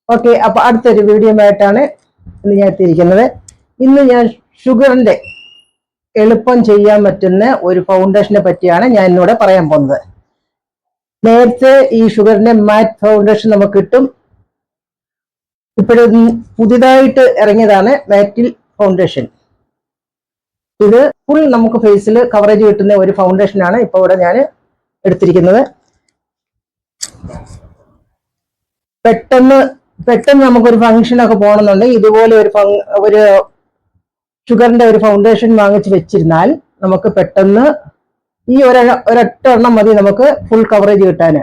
Okay, അപ്പൊ അടുത്തൊരു video ആയിട്ടാണ് ഇന്ന് ഞാൻ എത്തിയിരിക്കുന്നത്. ഇന്ന് ഞാൻ ഷുഗറിന്റെ എളുപ്പം ചെയ്യാൻ പറ്റുന്ന ഒരു ഫൗണ്ടേഷനെ പറ്റിയാണ് ഞാൻ ഇന്നിവിടെ പറയാൻ പോകുന്നത്. നേരത്തെ ഈ ഷുഗറിന്റെ മാറ്റ് ഫൗണ്ടേഷൻ നമുക്ക് കിട്ടും. ഇപ്പോഴും പുതിയതായിട്ട് ഇറങ്ങിയതാണ് മാറ്റിൽ ഫൗണ്ടേഷൻ. ഇത് ഫുൾ നമുക്ക് ഫേസിൽ കവറേജ് കിട്ടുന്ന ഒരു ഫൗണ്ടേഷനാണ് ഇപ്പോൾ ഇവിടെ ഞാൻ എടുത്തിരിക്കുന്നത്. പെട്ടെന്ന് നമുക്കൊരു ഫംഗ്ഷനൊക്കെ പോകണമെന്നുണ്ടെങ്കിൽ ഇതുപോലെ ഒരു ഷുഗറിന്റെ ഒരു ഫൗണ്ടേഷൻ വാങ്ങിച്ച് വെച്ചിരുന്നാൽ നമുക്ക് പെട്ടെന്ന് ഈ ഒരൊറ്റ എണ്ണം മതി നമുക്ക് ഫുൾ കവറേജ് കിട്ടാന്.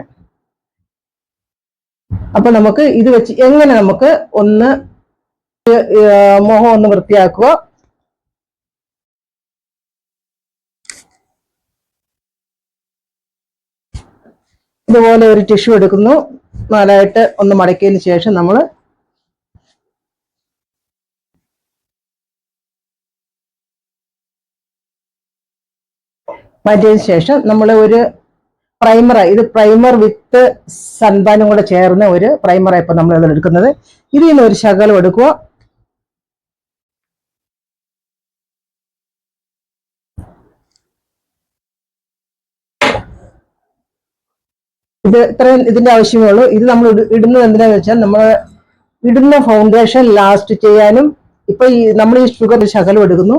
അപ്പൊ നമുക്ക് ഇത് വെച്ച് എങ്ങനെ നമുക്ക് മുഖം ഒന്ന് വൃത്തിയാക്കുക. ഇതുപോലെ ഒരു ടിഷ്യൂ എടുക്കുന്നു, നാലായിട്ട് ഒന്ന് മടക്കിയതിന് ശേഷം നമ്മൾ മാറ്റിയതിന് ശേഷം നമ്മൾ ഒരു ഇത് പ്രൈമർ വിത്ത് സൺബാനും കൂടെ ചേർന്ന ഒരു പ്രൈമറാണ് ഇപ്പൊ നമ്മൾ ഇതിൽ എടുക്കുന്നത്. ഇതിൽ നിന്ന് ഒരു ശകലം എടുക്കുക. ഇത്രയും ഇതിന്റെ ആവശ്യമേ ഉള്ളൂ. ഇത് നമ്മൾ ഇടുന്നത് എന്തിനാന്ന് വെച്ചാൽ നമ്മൾ ഇടുന്ന ഫൗണ്ടേഷൻ ലാസ്റ്റ് ചെയ്യാനും. ഇപ്പൊ നമ്മൾ ഈ ഷുഗർ ശകലം എടുക്കുന്നു,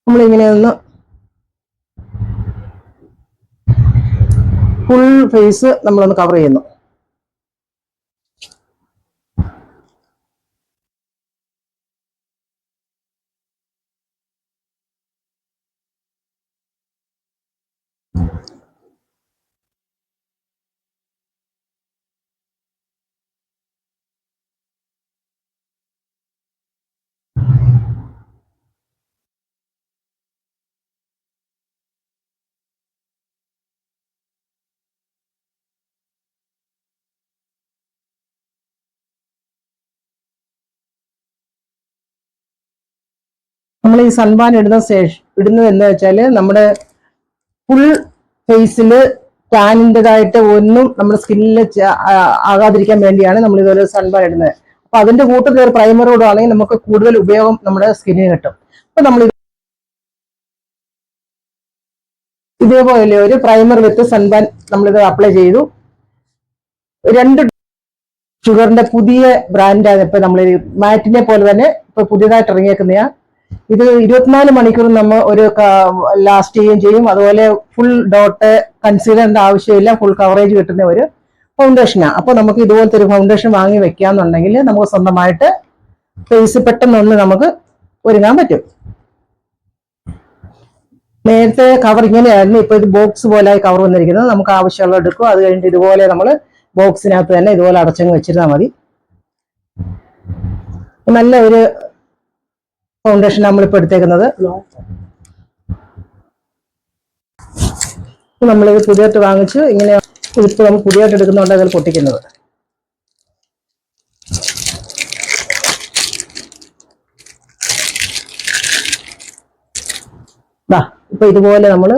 നമ്മളിങ്ങനെ ഒന്ന് ഫുൾ ഫേസ് നമ്മളൊന്ന് കവർ ചെയ്യുന്നു. നമ്മൾ ഈ സൺബാൻ ഇടുന്നത് എന്ന് വെച്ചാല് നമ്മുടെ ഫുൾ ഫേസിൽ ടാനിൻ്റെതായിട്ട് ഒന്നും നമ്മുടെ സ്കിന്നിൽ ആകാതിരിക്കാൻ വേണ്ടിയാണ് നമ്മൾ ഇതുപോലെ സൺബാൻ ഇടുന്നത്. അപ്പൊ അതിന്റെ കൂട്ടത്തിൽ ഒരു പ്രൈമറോട് ആണെങ്കിൽ നമുക്ക് കൂടുതൽ ഉപയോഗം നമ്മുടെ സ്കിന്നിന് കിട്ടും. അപ്പൊ നമ്മൾ ഇതേപോലെ ഒരു പ്രൈമർ വിത്ത് സൺബാൻ നമ്മളിത് അപ്ലൈ ചെയ്തു. രണ്ട് ഷുഗറിന്റെ പുതിയ ബ്രാൻഡാണ് ഇപ്പൊ നമ്മൾ മാറ്റിനെ പോലെ തന്നെ ഇപ്പൊ പുതിയതായിട്ട് ഇറങ്ങിയേക്കുന്നയാ. ഇത് 24 മണിക്കൂർ നമ്മൾ ഒരു ലാസ്റ്റ് ചെയ്യുകയും ചെയ്യും. അതുപോലെ ഫുൾ ഡോട്ട് കൺസീലറിന്റെ ആവശ്യമില്ല, ഫുൾ കവറേജ് കിട്ടുന്ന ഒരു ഫൗണ്ടേഷനാണ്. അപ്പൊ നമുക്ക് ഇതുപോലത്തെ ഒരു ഫൗണ്ടേഷൻ വാങ്ങി വെക്കാന്നുണ്ടെങ്കിൽ നമുക്ക് സ്വന്തമായിട്ട് ഫേസ് പെട്ടെന്നൊന്ന് നമുക്ക് ഒരുങ്ങാൻ പറ്റും. നേരത്തെ കവർ ഇങ്ങനെയായിരുന്നു, ഇപ്പൊ ഇത് ബോക്സ് പോലെ കവർ വന്നിരിക്കുന്നത്. നമുക്ക് ആവശ്യമുള്ള എടുക്കും. അത് കഴിഞ്ഞിട്ട് ഇതുപോലെ നമ്മൾ ബോക്സിനകത്ത് തന്നെ ഇതുപോലെ അടച്ചങ്ങ് വെച്ചിരുന്നാൽ മതി. നല്ല ഒരു ഫൗണ്ടേഷൻ നമ്മളിപ്പോൾ എടുത്തേക്കുന്നത്. നമ്മളിത് പുതിയതായിട്ട് വാങ്ങിച്ചു. ഇങ്ങനെ ഇതിപ്പോൾ നമ്മൾ പുതിയതായിട്ട് എടുക്കുന്നുണ്ട് അതിൽ പൊട്ടിക്കുന്നത്. ഇപ്പൊ ഇതുപോലെ നമ്മൾ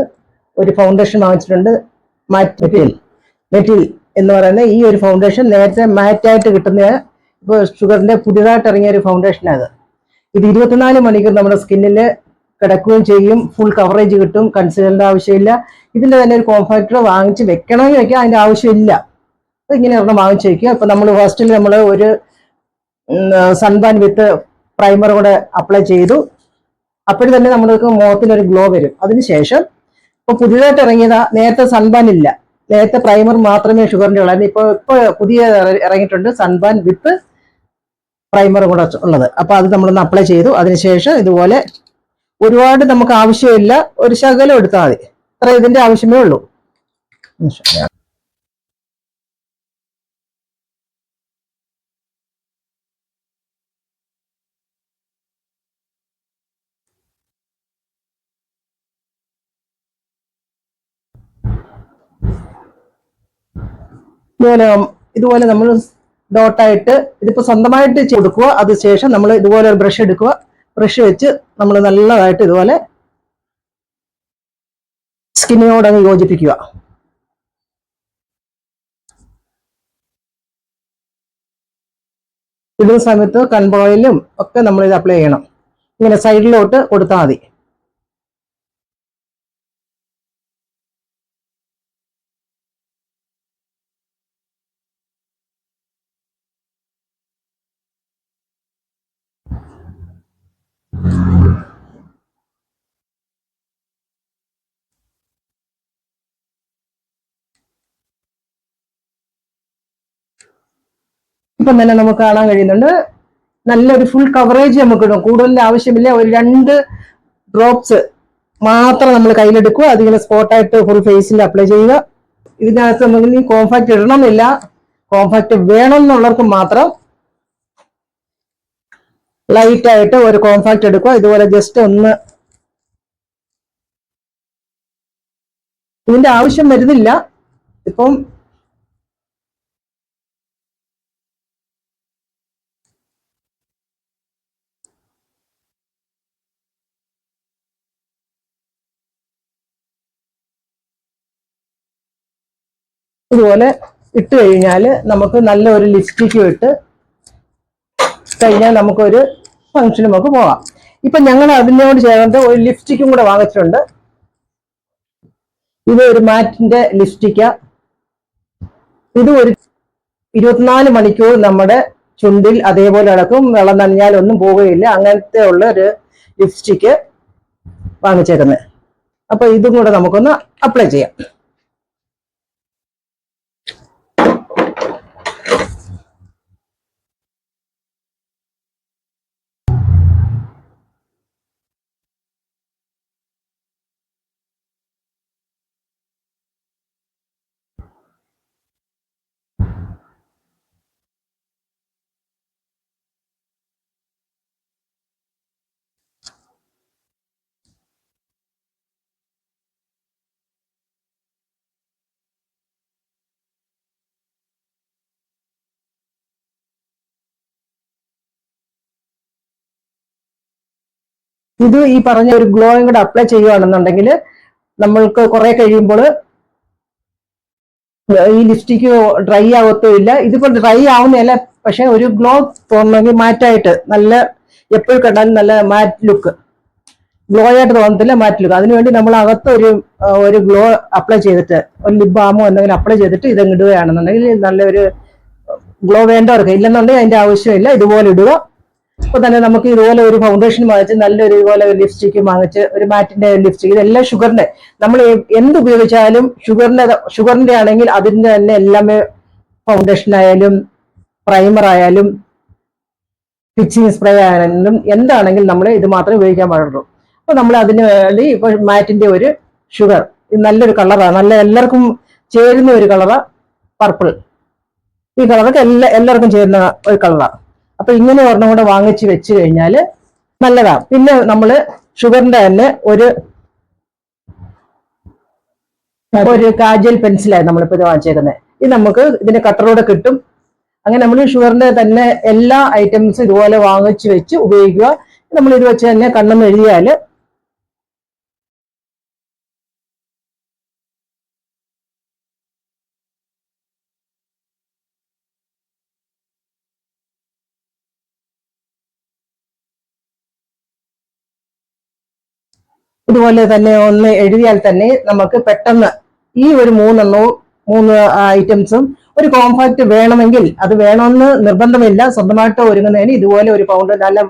ഒരു ഫൗണ്ടേഷൻ വാങ്ങിച്ചിട്ടുണ്ട്. മെറ്റീരിയൽ എന്ന് പറയുന്ന ഈ ഒരു ഫൗണ്ടേഷൻ നേരത്തെ മാറ്റായിട്ട് കിട്ടുന്ന ഇപ്പോൾ ഷുഗറിന്റെ പുതിയതായിട്ട് ഇറങ്ങിയ ഒരു ഫൗണ്ടേഷനാണ്. ഇത് 24 മണിക്കൂർ നമ്മുടെ സ്കിന്നിൽ കിടക്കുകയും ചെയ്യും. ഫുൾ കവറേജ് കിട്ടും. കൺസീലറിന്റെ ആവശ്യമില്ല. ഇതിന്റെ തന്നെ ഒരു കോംഫാക്ടർ വാങ്ങിച്ച് വെക്കണമെങ്കിൽ വെക്കാം, അതിന്റെ ആവശ്യമില്ല. അപ്പൊ ഇങ്ങനെ ഒരെണ്ണം വാങ്ങിച്ചു വെക്കുക. അപ്പൊ നമ്മൾ ഫസ്റ്റിൽ നമ്മൾ ഒരു സൺബാൻ വിത്ത് പ്രൈമർ കൂടെ അപ്ലൈ ചെയ്തു. അപ്പോഴും തന്നെ നമ്മൾക്ക് മുഖത്തിനൊരു ഗ്ലോ വരും. അതിനുശേഷം ഇപ്പൊ പുതിയതായിട്ട് ഇറങ്ങിയതാ, നേരത്തെ സൺബാൻ ഇല്ല, നേരത്തെ പ്രൈമർ മാത്രമേ ഷുഗറിന്റെ ഉള്ളായിരുന്നു. ഇപ്പൊ പുതിയ ഇറങ്ങിയിട്ടുണ്ട് സൺബാൻ വിത്ത് പ്രൈമർ കൂടെ ഉള്ളത്. അപ്പൊ അത് നമ്മളൊന്ന് അപ്ലൈ ചെയ്തു. അതിനുശേഷം ഇതുപോലെ ഒരുപാട് നമുക്ക് ആവശ്യമില്ല, ഒരു ശകലം എടുത്താൽ മതി. അത്ര ഇതിന്റെ ആവശ്യമേ ഉള്ളൂ. ഇതുപോലെ നമ്മൾ ഡോട്ടായിട്ട് ഇതിപ്പോ സ്വന്തമായിട്ട് കൊടുക്കുക. അതിനുശേഷം നമ്മൾ ഇതുപോലെ ഒരു ബ്രഷ് എടുക്കുക. ബ്രഷ് വെച്ച് നമ്മൾ നല്ലതായിട്ട് ഇതുപോലെ സ്കിന്നിനോടങ്ങ് യോജിപ്പിക്കുക. ഇടുന്ന സമയത്ത് കൺപോയിലും ഒക്കെ നമ്മൾ ഇത് അപ്ലൈ ചെയ്യണം. ഇങ്ങനെ സൈഡിലോട്ട് കൊടുത്താൽ മതി. ഇപ്പം തന്നെ നമുക്ക് കാണാൻ കഴിയുന്നുണ്ട്, നല്ലൊരു ഫുൾ കവറേജ് നമുക്ക് ഇടും. കൂടുതൽ ആവശ്യമില്ല. ഒരു 2 ഡ്രോപ്സ് മാത്രം നമ്മൾ കയ്യിലെടുക്കുക. അതിങ്ങനെ സ്പോട്ടായിട്ട് ഫുൾ ഫേസിൽ അപ്ലൈ ചെയ്യുക. ഇതിനകത്ത് നമുക്ക് കോംപാക്ട് ഇടണമെന്നില്ല. കോംപാക്ട് വേണം എന്നുള്ളവർക്ക് മാത്രം ലൈറ്റ് ആയിട്ട് ഒരു കോംപാക്ട് എടുക്കുക. ഇതുപോലെ ജസ്റ്റ് ഒന്ന്, ഇതിന്റെ ആവശ്യം വരുന്നില്ല. ഇപ്പം ഇതുപോലെ ഇട്ട് കഴിഞ്ഞാൽ നമുക്ക് നല്ലൊരു ലിപ്സ്റ്റിക്കും ഇട്ട് കഴിഞ്ഞാൽ നമുക്കൊരു ഫംഗ്ഷന് നമുക്ക് പോകാം. ഇപ്പൊ ഞങ്ങൾ അതിനോട് ചേർന്ന് ഒരു ലിപ്സ്റ്റിക്കും കൂടെ വാങ്ങിച്ചിട്ടുണ്ട്. ഇത് ഒരു മാറ്റിന്റെ ലിപ്സ്റ്റിക്കാ. ഇത് ഒരു 24 മണിക്കൂർ നമ്മുടെ ചുണ്ടിൽ അതേപോലെ നടക്കും. വെള്ളം നനഞ്ഞാലൊന്നും പോവുകയില്ല. അങ്ങനത്തെ ഉള്ള ഒരു ലിപ്സ്റ്റിക്ക് വാങ്ങിച്ചേക്കുന്നത്. അപ്പൊ ഇതും കൂടെ നമുക്കൊന്ന് അപ്ലൈ ചെയ്യാം. ഇത് ഈ പറഞ്ഞ ഒരു ഗ്ലോയും കൂടെ അപ്ലൈ ചെയ്യുകയാണെന്നുണ്ടെങ്കിൽ നമ്മൾക്ക് കുറെ കഴിയുമ്പോൾ ഈ ലിപ്സ്റ്റിക്ക് ഡ്രൈ ആവത്തുമില്ല. ഇതിപ്പോ ഡ്രൈ ആവുന്നതല്ല, പക്ഷെ ഒരു ഗ്ലോ തോന്നണമെങ്കിൽ മാറ്റായിട്ട് നല്ല എപ്പോഴും കണ്ടാലും നല്ല മാറ്റ് ലുക്ക്, ഗ്ലോ ആയിട്ട് തോന്നത്തില്ല, മാറ്റ് ലുക്ക്. അതിനുവേണ്ടി നമ്മൾ അകത്ത് ഒരു ഗ്ലോ അപ്ലൈ ചെയ്തിട്ട് ഒരു ലിപ് ബാമോ എന്തെങ്കിലും അപ്ലൈ ചെയ്തിട്ട് ഇത് ഇടുകയാണെന്നുണ്ടെങ്കിൽ നല്ലൊരു ഗ്ലോ വേണ്ടവർക്ക്. ഇല്ലെന്നുണ്ടെങ്കിൽ അതിന്റെ ആവശ്യമില്ല. ഇതുപോലെ ഇടുക. ഇപ്പൊ തന്നെ നമുക്ക് ഇതുപോലെ ഒരു ഫൗണ്ടേഷൻ വാങ്ങിച്ച് നല്ലൊരു ഇതുപോലെ ഒരു ലിപ്സ്റ്റിക്ക് വാങ്ങിച്ച് ഒരു മാറ്റിന്റെ ലിപ്സ്റ്റിക്, ഇതെല്ലാം ഷുഗറിന്റെ, നമ്മൾ എന്ത് ഉപയോഗിച്ചാലും ഷുഗറിന്റെ ആണെങ്കിൽ അതിന്റെ തന്നെ എല്ലാമേ ഫൗണ്ടേഷൻ ആയാലും പ്രൈമർ ആയാലും ഫിക്സിങ് സ്പ്രേ ആയാലും എന്താണെങ്കിലും നമ്മൾ ഇത് മാത്രമേ ഉപയോഗിക്കാൻ പാടുള്ളൂ. അപ്പൊ നമ്മൾ അതിന് വേണ്ടി ഇപ്പൊ മാറ്റിന്റെ ഒരു ഷുഗർ, ഇത് നല്ലൊരു കളറാണ്, നല്ല എല്ലാവർക്കും ചേരുന്ന ഒരു കളറാ പർപ്പിൾ. ഈ കളറൊക്കെ എല്ലാവർക്കും ചേരുന്ന ഒരു കളറാണ്. അപ്പൊ ഇങ്ങനെ ഒരെണ്ണം കൂടെ വാങ്ങിച്ച് വെച്ച് കഴിഞ്ഞാൽ നല്ലതാണ്. പിന്നെ നമ്മള് ഷുഗറിന്റെ തന്നെ ഒരു കാജൽ പെൻസിലായി നമ്മളിപ്പോ ഇത് വാങ്ങിച്ചേക്കുന്നത്. ഇത് നമുക്ക് ഇതിന്റെ കട്ടറോടെ കിട്ടും. അങ്ങനെ നമ്മൾ ഷുഗറിന്റെ തന്നെ എല്ലാ ഐറ്റംസും ഇതുപോലെ വാങ്ങിച്ച് വെച്ച് ഉപയോഗിക്കുക. നമ്മൾ ഇത് വെച്ച് തന്നെ കണ്ണെന്ന് എഴുതിയാൽ ഇതുപോലെ തന്നെ ഒന്ന് എഴുതിയാൽ തന്നെ നമുക്ക് പെട്ടെന്ന് ഈ ഒരു 3 ഐറ്റംസും, ഒരു കോംപാക്ട് വേണമെങ്കിൽ അത് വേണമെന്ന് നിർബന്ധമില്ല. സ്വന്തമായിട്ട് ഒരുങ്ങുന്നതിന് ഇതുപോലെ ഒരു നല്ല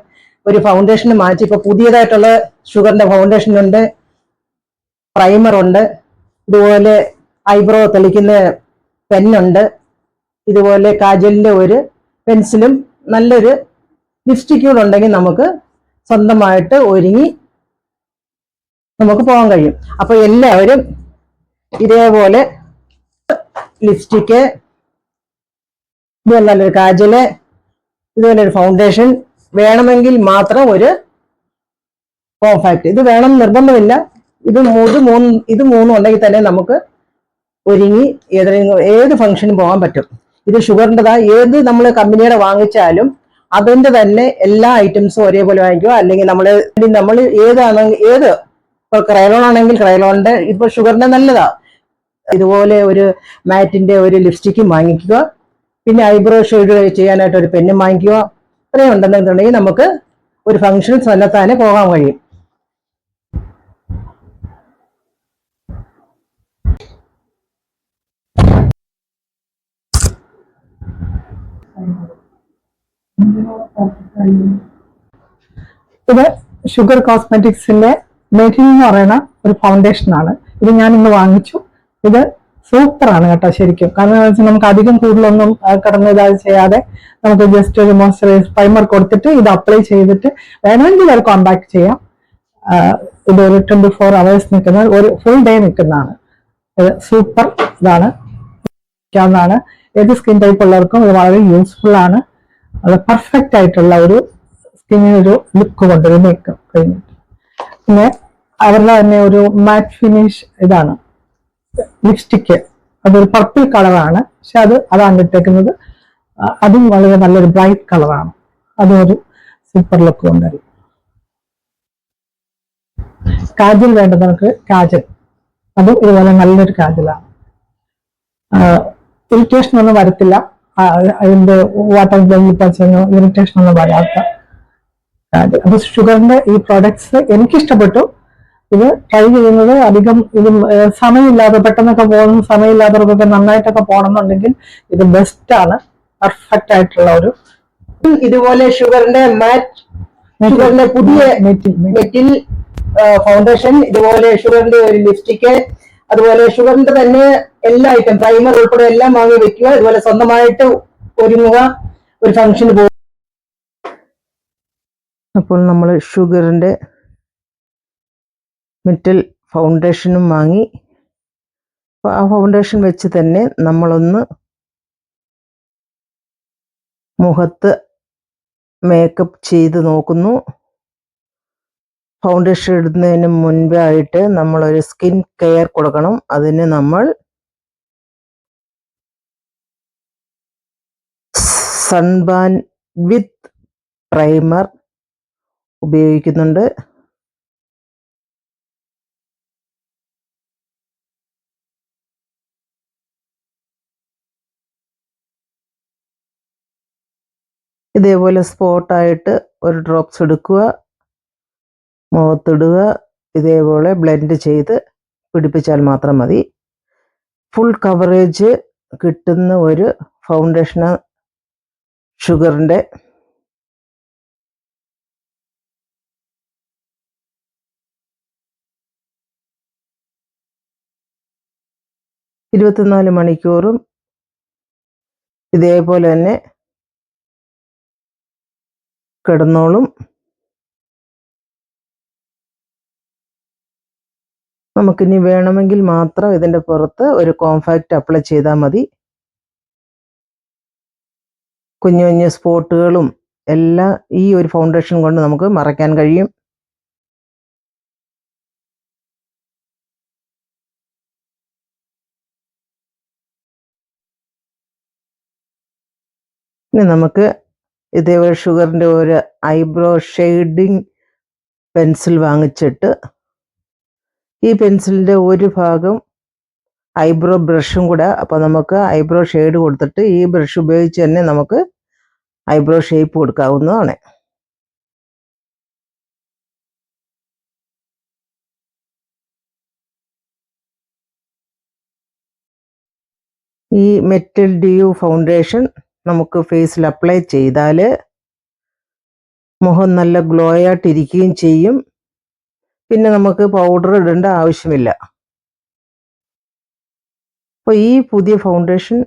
ഒരു ഫൗണ്ടേഷൻ മാറ്റി, ഇപ്പൊ പുതിയതായിട്ടുള്ള ഷുഗറിന്റെ ഫൗണ്ടേഷൻ ഉണ്ട്, പ്രൈമർ ഉണ്ട്, ഇതുപോലെ ഐബ്രോ തെളിക്കുന്ന പെന്നുണ്ട്, ഇതുപോലെ കാജലിന്റെ ഒരു പെൻസിലും നല്ലൊരു ലിപ്സ്റ്റിക്കും ഉണ്ടെങ്കിൽ നമുക്ക് സ്വന്തമായിട്ട് ഒരുങ്ങി നമുക്ക് പോകാൻ കഴിയും. അപ്പൊ എല്ലാവരും ഇതേപോലെ ലിപ്സ്റ്റിക്ക്, ഇതുപോലെ നല്ലൊരു കാജല്, ഇതുപോലെ ഒരു ഫൗണ്ടേഷൻ, വേണമെങ്കിൽ മാത്രം ഒരു കോംപാക്ട്, ഇത് വേണം നിർബന്ധമില്ല. ഇത് മൂന്നും ഉണ്ടെങ്കിൽ തന്നെ നമുക്ക് ഒരുങ്ങി ഏത് ഫംഗ്ഷനും പോകാൻ പറ്റും. ഇത് ഷുഗറിൻ്റെതാ, ഏത് നമ്മൾ കമ്പനിയുടെ വാങ്ങിച്ചാലും അതിന്റെ തന്നെ എല്ലാ ഐറ്റംസും ഒരേപോലെ വാങ്ങിക്കുക. അല്ലെങ്കിൽ നമ്മൾ ഏത് ഇപ്പൊ ക്രയോൺ ആണെങ്കിൽ ക്രയോണിന്റെ, ഇപ്പൊ ഷുഗറിന്റെ നല്ലതാ. ഇതുപോലെ ഒരു മാറ്റിന്റെ ഒരു ലിപ്സ്റ്റിക്കും വാങ്ങിക്കുക. പിന്നെ ഐബ്രോ ഷെയ്ഡ് ചെയ്യാനായിട്ട് ഒരു പെന്നും വാങ്ങിക്കുക. ഇത്രയും ഉണ്ടെന്നുണ്ടെങ്കിൽ നമുക്ക് ഒരു ഫംഗ്ഷൻ തന്നെത്താനെ പോകാൻ കഴിയും. ഇത് ഷുഗർ കോസ്മെറ്റിക്സിന്റെ മെറ്റിൽ എന്ന് പറയുന്ന ഒരു ഫൗണ്ടേഷനാണ്. ഇത് ഞാൻ ഇന്ന് വാങ്ങിച്ചു. ഇത് സൂപ്പറാണ് കേട്ടോ ശരിക്കും. കാരണം എന്താ വെച്ചാൽ നമുക്ക് അധികം കൂടുതലൊന്നും കിടന്ന് ഇതായി ചെയ്യാതെ നമുക്ക് ജസ്റ്റ് ഒരു മോയ്സ്ചറൈസ് പ്രൈമർ കൊടുത്തിട്ട് ഇത് അപ്ലൈ ചെയ്തിട്ട് വേണമെങ്കിൽ അത് കോമ്പാക്ട് ചെയ്യാം. ഇത് ഒരു 24 hours നിൽക്കുന്ന ഒരു ഫുൾ ഡേ നിൽക്കുന്നതാണ്. ഇത് സൂപ്പർ ഇതാണ്. ഏത് സ്കിൻ ടൈപ്പ് ഉള്ളവർക്കും ഇത് വളരെ യൂസ്ഫുൾ ആണ്. അത് പെർഫെക്റ്റ് ആയിട്ടുള്ള ഒരു സ്കിന്നിനൊരു ലുക്ക് കൊണ്ടുവരും മേക്കപ്പ് കഴിഞ്ഞിട്ട്. പിന്നെ അവരുടെ തന്നെ ഒരു മാറ്റ് ഫിനിഷ് ഇതാണ് ലിപ്സ്റ്റിക്ക്. അതൊരു പർപ്പിൾ കളറാണ്, പക്ഷെ അതാണ് ഇട്ടേക്കുന്നത്. അതും വളരെ നല്ലൊരു ബ്രൈറ്റ് കളറാണ്. അതും ഒരു സൂപ്പർ ലുക്ക് കൊണ്ടുവരും. കാജൽ വേണ്ട നമുക്ക് കാജൽ, അതും ഇതുപോലെ നല്ലൊരു കാജലാണ്. ഇറിറ്റേഷൻ ഒന്നും വരത്തില്ല. അതിന്റെ വാട്ടർ ഇറിറ്റേഷൻ ഒന്നും വരാത്ത കാജൽ. അപ്പൊ ഷുഗറിന്റെ ഈ പ്രോഡക്ട്സ് എനിക്കിഷ്ടപ്പെട്ടു. ഇത് ട്രൈ ചെയ്യുന്നത് അധികം ഇത് സമയമില്ലാതെ പെട്ടെന്നൊക്കെ പോകുന്ന സമയമില്ലാത്തവർക്കൊക്കെ നന്നായിട്ടൊക്കെ പോകണമെന്നുണ്ടെങ്കിൽ ഇത് ബെസ്റ്റ് ആണ്. പെർഫെക്റ്റ് ആയിട്ടുള്ള ഒരു ഇതുപോലെ ഷുഗറിന്റെ പുതിയ മെറ്റിൽ ഫൗണ്ടേഷൻ, ഇതുപോലെ ഷുഗറിന്റെ ഒരു ലിപ്സ്റ്റിക്ക്, അതുപോലെ ഷുഗറിന്റെ തന്നെ എല്ലാ ഐറ്റം പ്രൈമർ ഉൾപ്പെടെ എല്ലാം വാങ്ങി വെക്കുക. അതുപോലെ സ്വന്തമായിട്ട് ഒരുങ്ങുക, ഒരു ഫംഗ്ഷന് പോകുക. അപ്പോൾ നമ്മൾ ഷുഗറിന്റെ മെറ്റൽ ഫൗണ്ടേഷനും വാങ്ങി. ആ ഫൗണ്ടേഷൻ വെച്ച് തന്നെ നമ്മളൊന്ന് മുഖത്ത് മേക്കപ്പ് ചെയ്ത് നോക്കുന്നു. ഫൗണ്ടേഷൻ ഇടുന്നതിന് മുൻപായിട്ട് നമ്മളൊരു സ്കിൻ കെയർ കൊടുക്കണം. അതിന് നമ്മൾ സൺബാൻ വിത്ത് പ്രൈമർ ഉപയോഗിക്കുന്നുണ്ട്. ഇതേപോലെ സ്പോട്ടായിട്ട് ഒരു ഡ്രോപ്സ് എടുക്കുക, മുഖത്തിടുക. ഇതേപോലെ ബ്ലെൻഡ് ചെയ്ത് പിടിപ്പിച്ചാൽ മാത്രം മതി. ഫുൾ കവറേജ് കിട്ടുന്ന ഒരു ഫൗണ്ടേഷന് ഷുഗറിന്റെ. ഇരുപത്തിനാല് മണിക്കൂറും ഇതേപോലെ തന്നെ കിടന്നോളും. നമുക്കിനി വേണമെങ്കിൽ മാത്രം ഇതിൻ്റെ പുറത്ത് ഒരു കോംപാക്റ്റ് അപ്ലൈ ചെയ്താൽ മതി. കുഞ്ഞു കുഞ്ഞു സ്പോട്ടുകളും എല്ലാം ഈ ഒരു ഫൗണ്ടേഷൻ കൊണ്ട് നമുക്ക് മറയ്ക്കാൻ കഴിയും. ഇനി നമുക്ക് ഇതേപോലെ ഷുഗറിൻ്റെ ഒരു ഐബ്രോ ഷെയ്ഡിങ് പെൻസിൽ വാങ്ങിച്ചിട്ട് ഈ പെൻസിലിൻ്റെ ഒരു ഭാഗം ഐബ്രോ ബ്രഷും കൂടെ, അപ്പോൾ നമുക്ക് ഐബ്രോ ഷെയ്ഡ് കൊടുത്തിട്ട് ഈ ബ്രഷ് ഉപയോഗിച്ച് തന്നെ നമുക്ക് ഐബ്രോ ഷേപ്പ് കൊടുക്കാവുന്നതാണ്. ഈ മെറ്റൽ ഡ്യൂ ഫൗണ്ടേഷൻ നമുക്ക് ഫേസിൽ അപ്ലൈ ചെയ്താൽ മുഖം നല്ല ഗ്ലോ ആയിട്ടിരിക്കുകയും ചെയ്യും. പിന്നെ നമുക്ക് പൗഡർ ഇടേണ്ട ആവശ്യമില്ല. അപ്പോൾ ഈ പുതിയ ഫൗണ്ടേഷൻ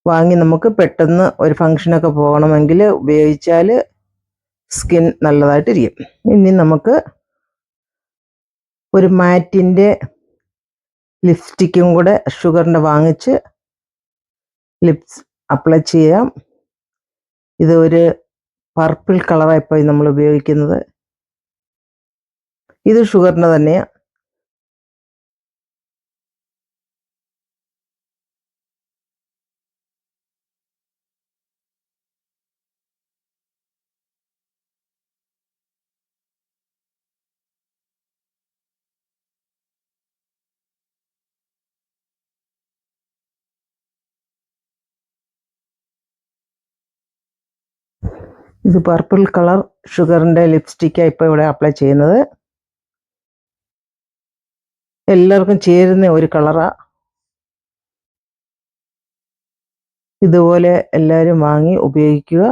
വാങ്ങി നമുക്ക് പെട്ടെന്ന് ഒരു ഫംഗ്ഷനൊക്കെ പോകണമെങ്കിൽ ഉപയോഗിച്ചാൽ സ്കിൻ നല്ലതായിട്ടിരിക്കും. ഇനി നമുക്ക് ഒരു മാറ്റിൻ്റെ ലിപ്സ്റ്റിക്കും കൂടെ ഷുഗറിൻ്റെ വാങ്ങിച്ച് ലിപ്സ് അപ്ലൈ ചെയ്യാം. ഇത് ഒരു പർപ്പിൾ കളറാണ് ഇപ്പോൾ നമ്മൾ ഉപയോഗിക്കുന്നത്. ഇത് ഷുഗറിൻ്റെ തന്നെയാണ്. ഇത് പർപ്പിൾ കളർ ഷുഗറിൻ്റെ ലിപ്സ്റ്റിക്കാണ് ഇപ്പോൾ ഇവിടെ അപ്ലൈ ചെയ്യുന്നത്. എല്ലാവർക്കും ചേരുന്ന ഒരു കളറാണ്. ഇതുപോലെ എല്ലാവരും വാങ്ങി ഉപയോഗിക്കുക.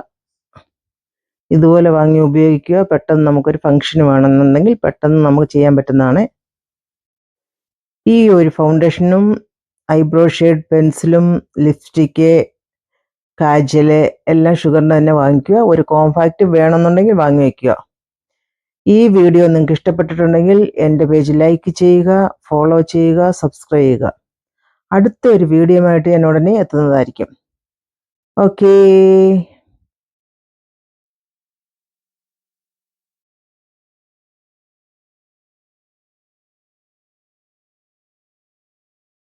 പെട്ടെന്ന് നമുക്കൊരു ഫംഗ്ഷൻ വേണമെന്നുണ്ടെങ്കിൽ പെട്ടെന്ന് നമുക്ക് ചെയ്യാൻ പറ്റുന്നതാണ്. ഈ ഒരു ഫൗണ്ടേഷനും ഐബ്രോ ഷെയ്ഡ് പെൻസിലും ലിപ്സ്റ്റിക്ക് കാജല് എല്ലാം ഷുഗറിൻ്റെ തന്നെ വാങ്ങിക്കുക. ഒരു കോമ്പാക്റ്റ് വേണമെന്നുണ്ടെങ്കിൽ വാങ്ങി വയ്ക്കുക. ഈ വീഡിയോ നിങ്ങൾക്ക് ഇഷ്ടപ്പെട്ടിട്ടുണ്ടെങ്കിൽ എൻ്റെ പേജ് ലൈക്ക് ചെയ്യുക, ഫോളോ ചെയ്യുക, സബ്സ്ക്രൈബ് ചെയ്യുക. അടുത്ത ഒരു വീഡിയോ ആയിട്ട് ഞാൻ ഉടനെ എത്തുന്നതായിരിക്കും. ഓക്കേ.